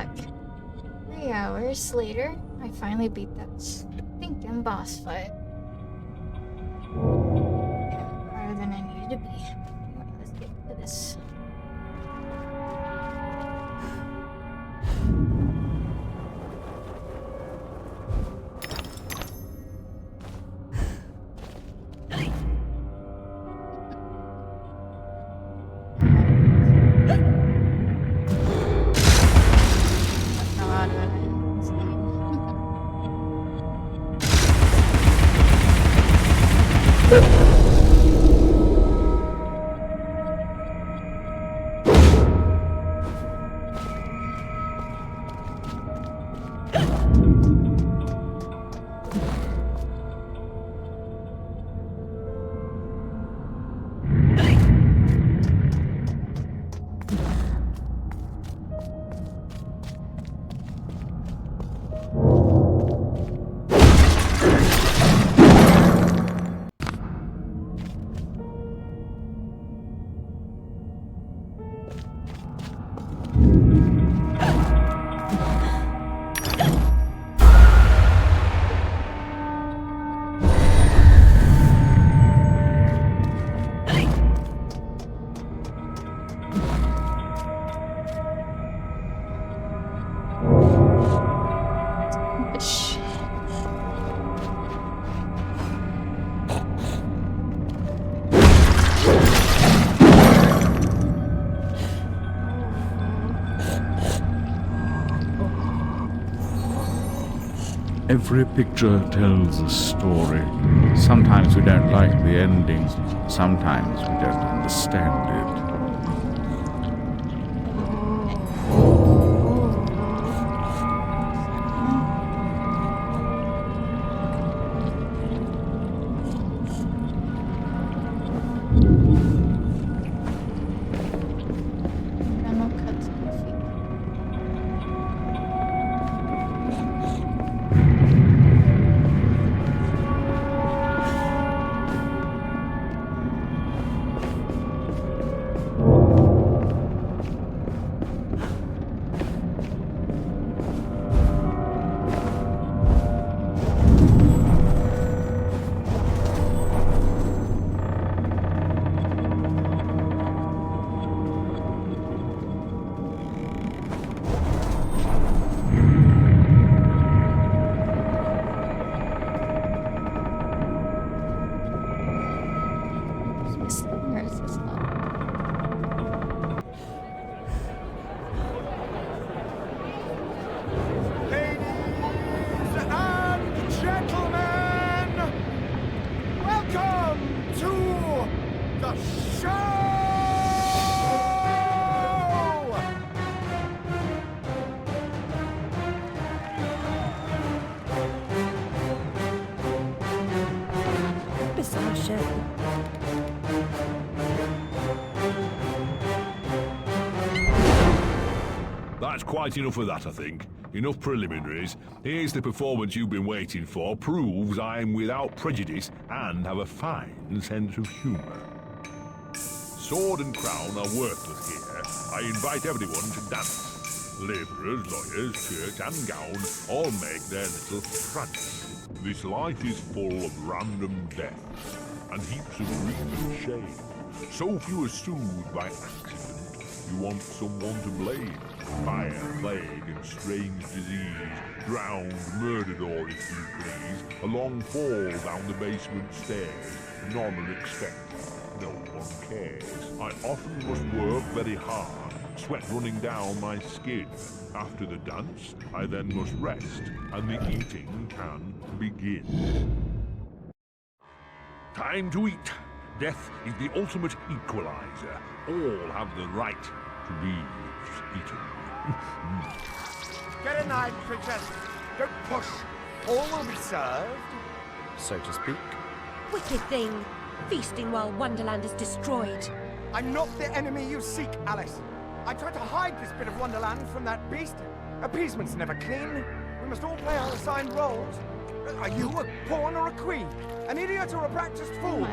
back. 3 hours later, I finally beat that stinking boss fight. Harder than I needed to be. Anyway, let's get to this. Every picture tells a story. Sometimes we don't like the ending. Sometimes we don't understand it. That's quite enough of that, I think. Enough preliminaries. Here's the performance you've been waiting for. Proves I'm without prejudice and have a fine sense of humour. Sword and crown are worthless here. I invite everyone to dance. Labourers, lawyers, church and gown all make their little prance. This life is full of random deaths and heaps of grief and shame. So few are soothed by accident. You want someone to blame. Fire, plague, and strange disease. Drowned, murdered, or if you please, a long fall down the basement stairs. None will expect. No one cares. I often must work very hard, sweat running down my skin. After the dance, I then must rest, and the eating can begin. Time to eat. Death is the ultimate equalizer. All have the right to be eaten. Get a knife, princess. Don't push. All will be served. So to speak. Wicked thing. Feasting while Wonderland is destroyed. I'm not the enemy you seek, Alice. I tried to hide this bit of Wonderland from that beast. Appeasement's never clean. We must all play our assigned roles. Are you a pawn or a queen? An idiot or a practiced fool?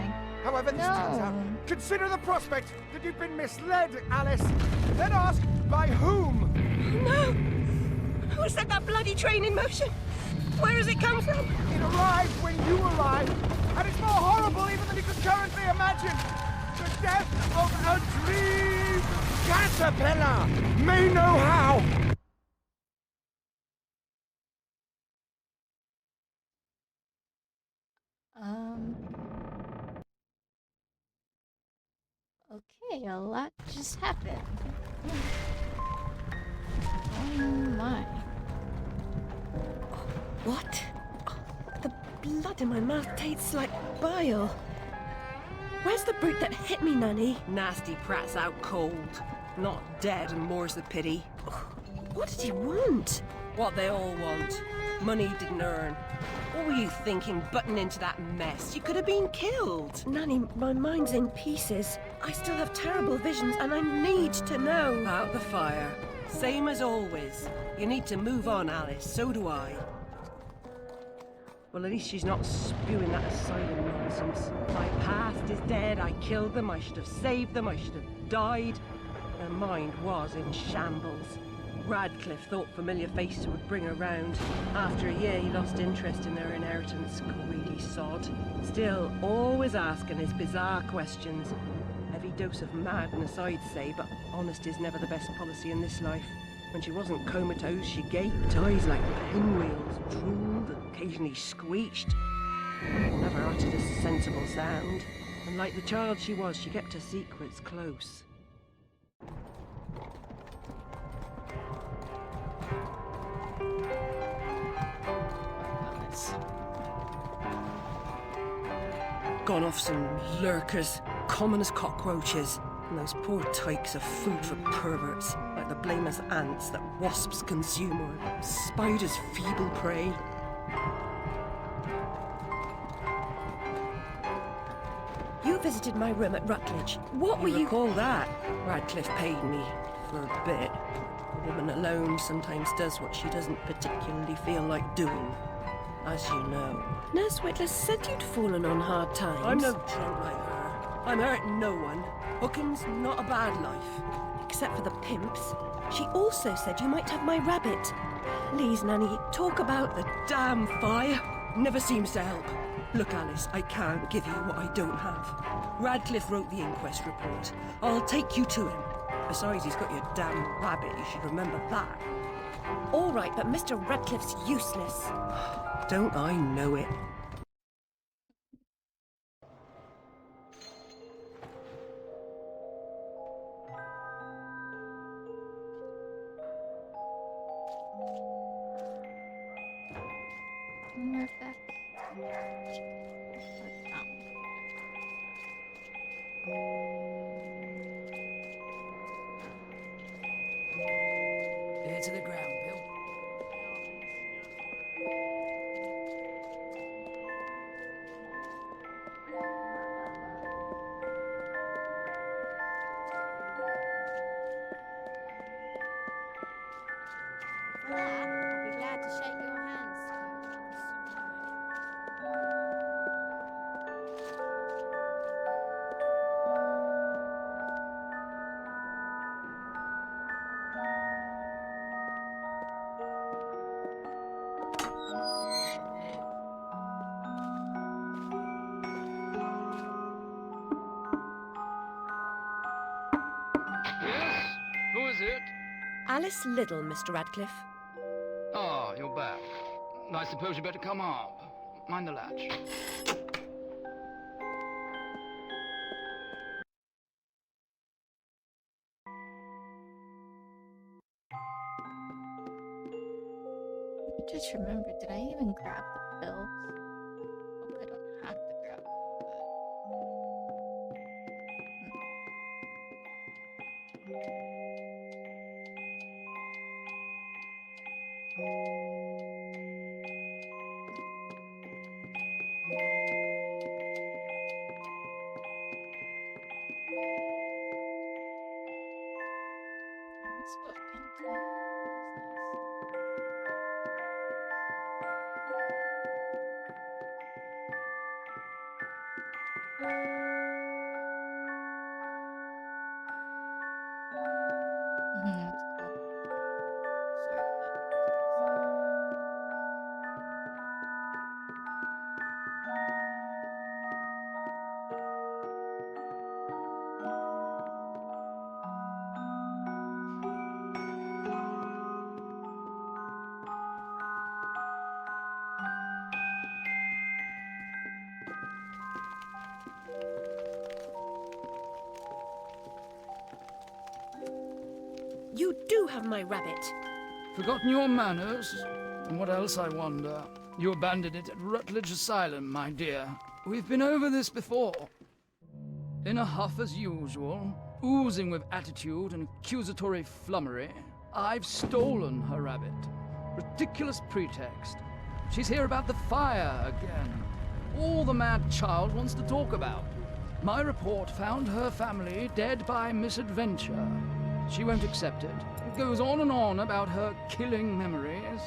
However this turns out, consider the prospect that you've been misled, Alice. Then ask, by whom? No! Who set that bloody train in motion? Where has it come from? It arrived when you arrived, and it's more horrible even than you could currently imagine. The death of a dream caterpillar may know how. Okay, a lot just happened. Oh my. What? Oh, the blood in my mouth tastes like bile. Where's the brute that hit me, Nanny? Nasty prat's out cold. Not dead, and more's the pity. What did he want? What they all want. Money he didn't earn. What were you thinking, butting into that mess? You could have been killed. Nanny, my mind's in pieces. I still have terrible visions, and I need to know. Out the fire. Same as always. You need to move on, Alice. So do I. Well, at least she's not spewing that asylum nonsense. My past is dead. I killed them. I should have saved them. I should have died. Her mind was in shambles. Radcliffe thought familiar faces would bring her round. After a year, he lost interest in her inheritance. Greedy sod. Still, always asking his bizarre questions. Heavy dose of madness, I'd say, but honesty's never the best policy in this life. When she wasn't comatose, she gaped, eyes like pinwheels, drooled, occasionally screeched. Never uttered a sensible sound. And like the child she was, she kept her secrets close. Gone off some lurkers, common as cockroaches. And those poor tykes are food for perverts, like the blameless ants that wasps consume or spiders' feeble prey. You visited my room at Rutledge. What were you... recall that? Radcliffe paid me for a bit. A woman alone sometimes does what she doesn't particularly feel like doing, as you know. Nurse Whitler said you'd fallen on hard times. I'm no drunk like her. I'm hurting no one. Hooking's not a bad life. Except for the pimps. She also said you might have my rabbit. Please, Nanny, talk about The damn fire never seems to help. Look, Alice, I can't give you what I don't have. Radcliffe wrote the inquest report. I'll take you to him. Besides, he's got your damn rabbit. You should remember that. All right, but Mr. Radcliffe's useless. Don't I know it? Nerve back. Ear to the ground, Bill. For that, I'll be glad to shake your hands, Yes? Who is it? Alice Liddell, Mr. Radcliffe. Ah, you're back. I suppose you better come up. Mind the latch. Just remember, did I even grab the pills? Hope I don't have to grab them. That's what I can do. That's cool. Sorry for that. You do have my rabbit. Forgotten your manners? And what else, I wonder? You abandoned it at Rutledge Asylum, my dear. We've been over this before. In a huff as usual, oozing with attitude and accusatory flummery, I've stolen her rabbit. Ridiculous pretext. She's here about the fire again. All the mad child wants to talk about. My report found her family dead by misadventure. She won't accept it. It goes on and on about her killing memories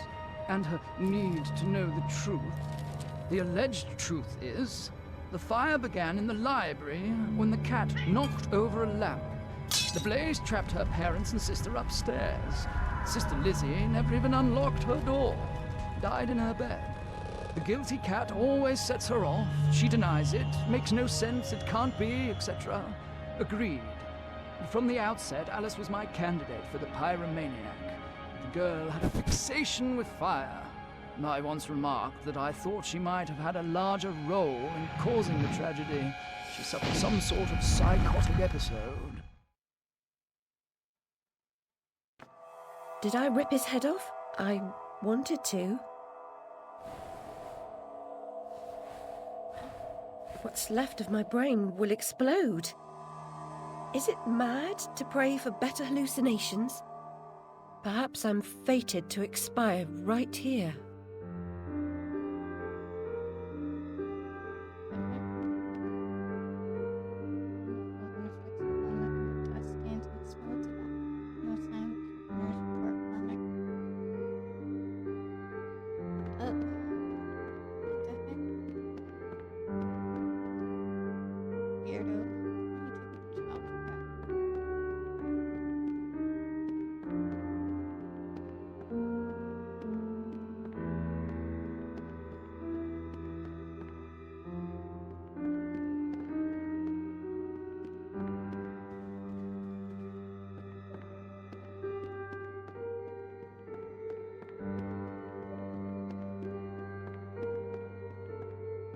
and her need to know the truth. The alleged truth is, the fire began in the library when the cat knocked over a lamp. The blaze trapped her parents and sister upstairs. Sister Lizzie never even unlocked her door. Died in her bed. The guilty cat always sets her off. She denies it, makes no sense, it can't be, etc. Agreed. From the outset, Alice was my candidate for the pyromaniac. The girl had a fixation with fire. I once remarked that I thought she might have had a larger role in causing the tragedy. She suffered some sort of psychotic episode. Did I rip his head off? I wanted to. What's left of my brain will explode. Is it mad to pray for better hallucinations? Perhaps I'm fated to expire right here.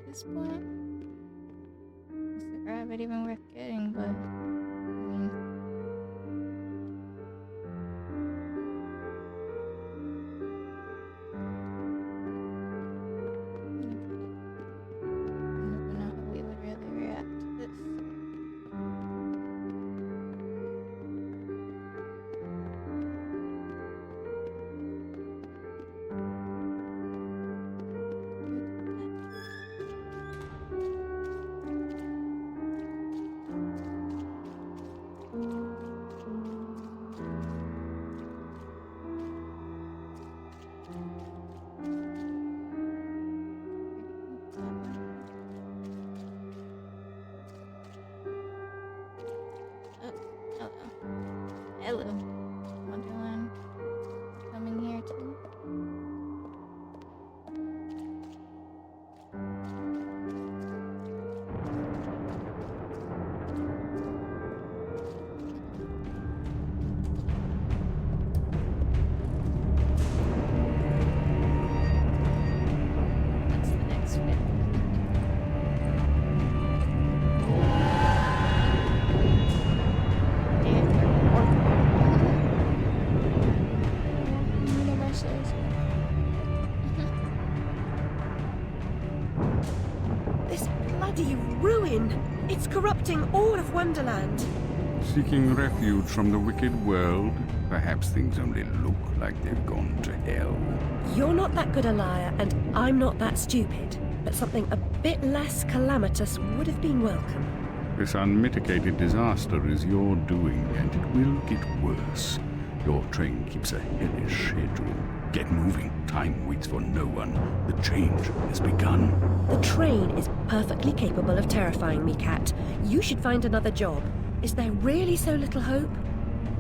This point, is the rabbit even worth getting? But I mean, I don't know how we would really react to this. Hello, Wonderland. Coming here too. That's the next bit. This bloody ruin! It's corrupting all of Wonderland. Seeking refuge from the wicked world, perhaps things only look like they've gone to hell. You're not that good a liar, and I'm not that stupid. But something a bit less calamitous would have been welcome. This unmitigated disaster is your doing, and it will get worse. Your train keeps a hellish schedule. Get moving. Time waits for no one. The change has begun. The train is perfectly capable of terrifying me, Cat. You should find another job. Is there really so little hope?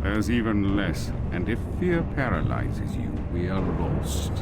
There's even less, and if fear paralyzes you, we are lost.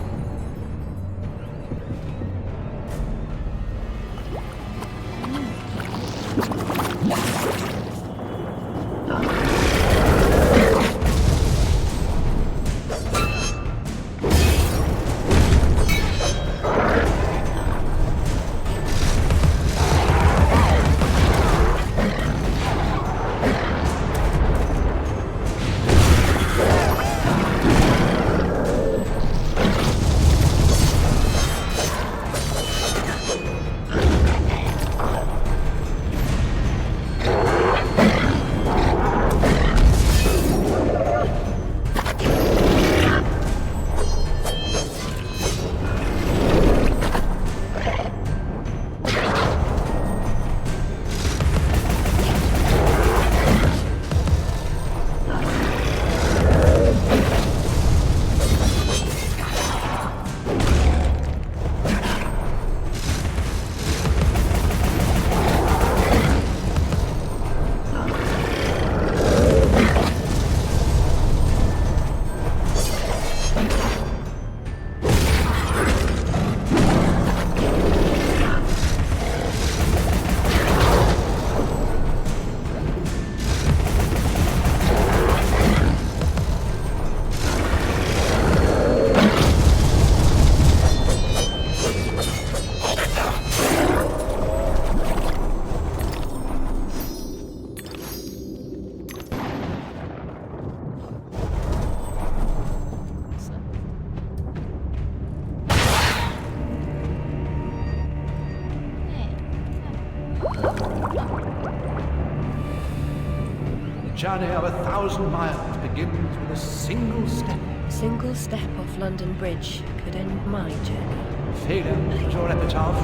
journey of 1,000 miles begins with a single step. A single step off London Bridge could end my journey. Failure was your epitaph.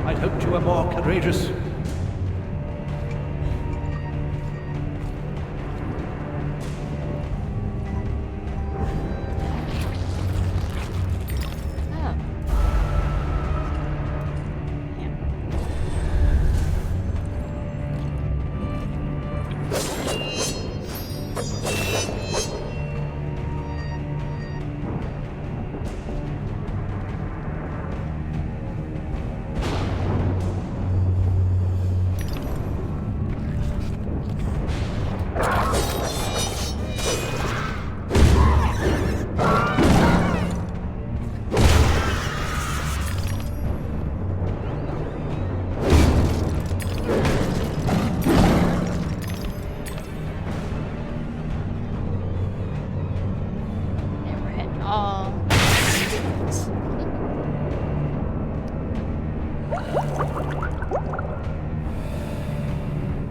I'd hoped you were more courageous.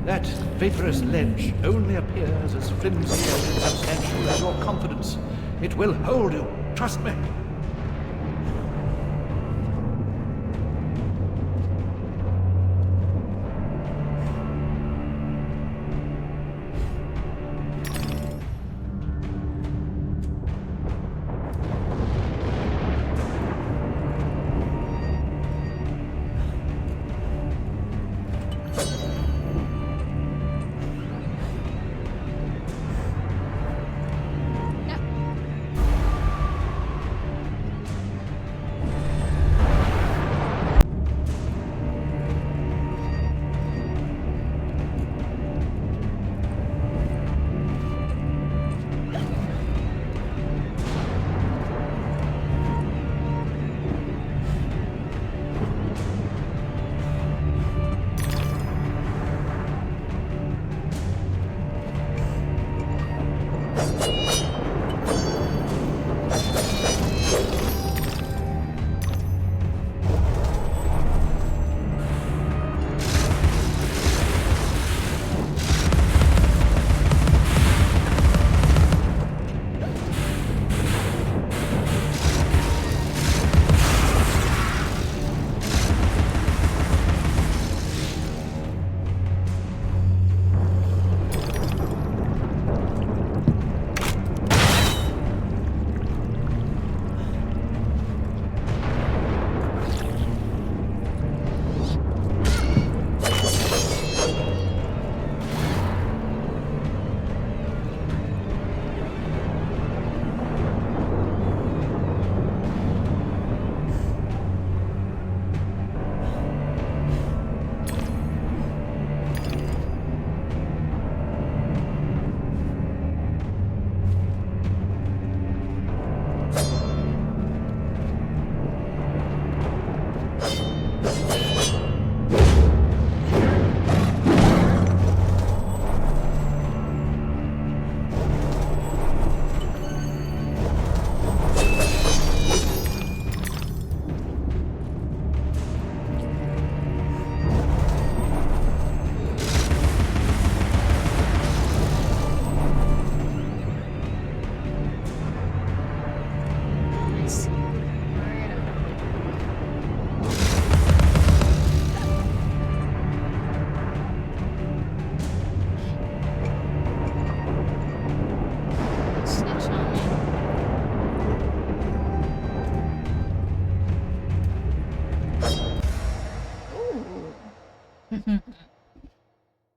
That vaporous ledge only appears as flimsy and insubstantial as your confidence. It will hold you, trust me.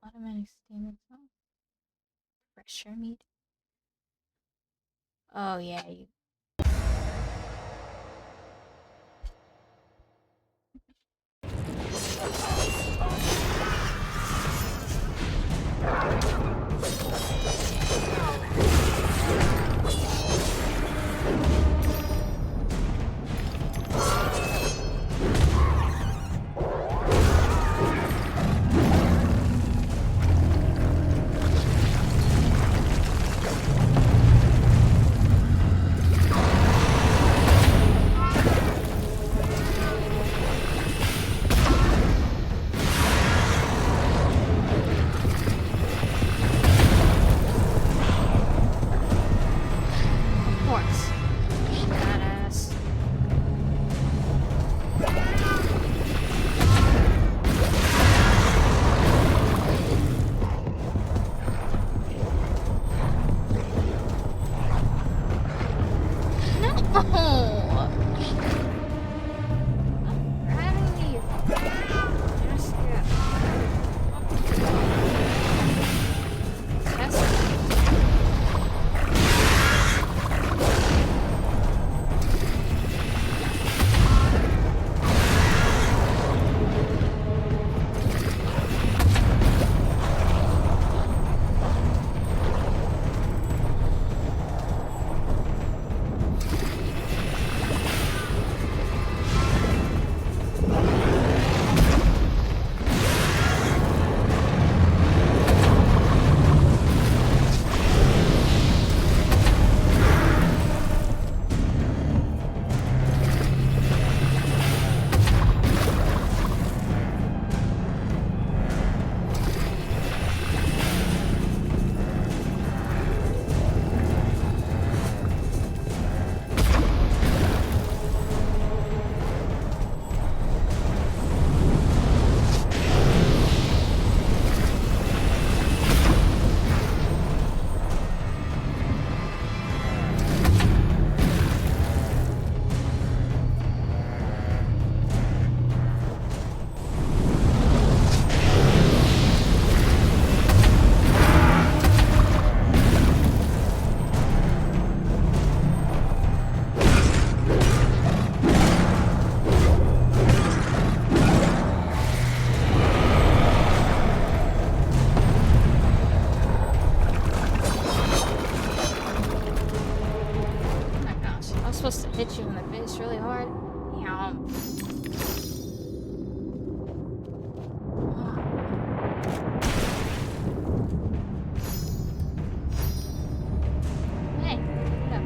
Automatic statements on pressure meter. Oh yeah, you. Oh! Alright. Just get test. Hit you in the face really hard. Yum. Hey, get up.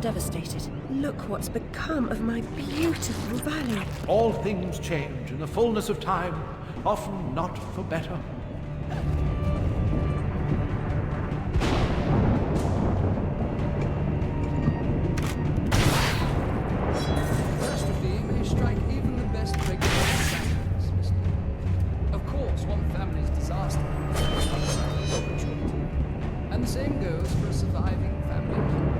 Devastated. Look what's become of my beautiful valley. All things change in the fullness of time, often not for better. Catastrophe may strike even the best regulated families, mister. Of course, one family's disaster is opportunity. And the same goes for a surviving family.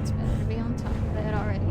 It's better to be on top of that already.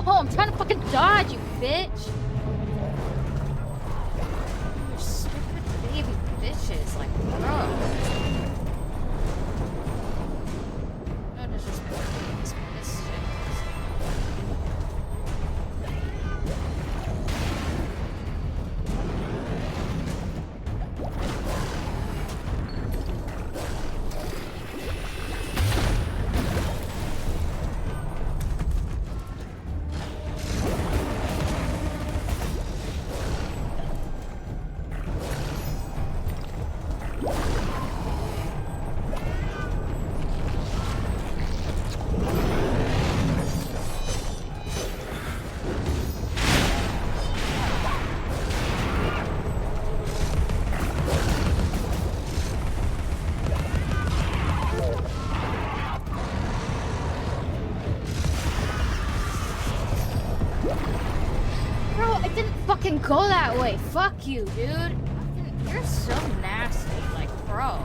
I'm trying to fucking dodge, you bitch. You stupid baby bitches, like, bro. No disrespect to this shit. Go that way. Fuck you, dude. You're so nasty. Like, bro.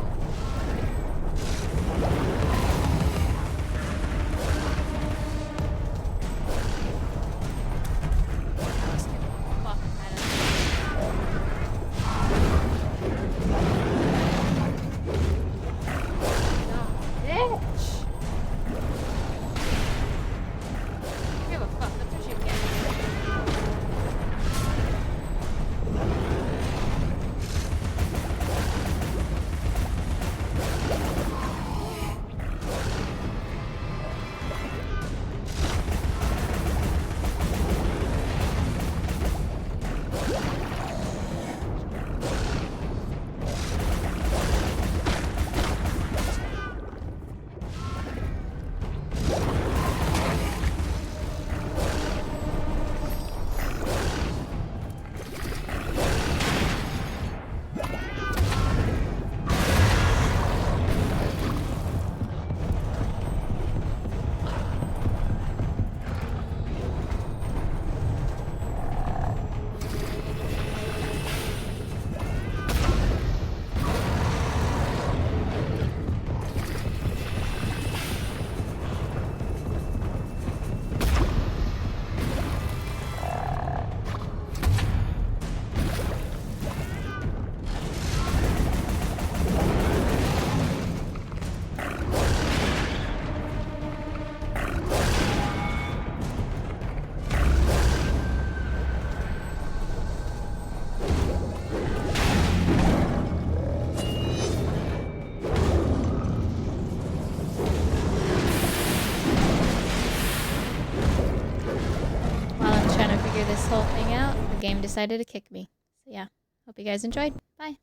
This whole thing out, the game decided to kick me. So yeah, hope you guys enjoyed. Bye.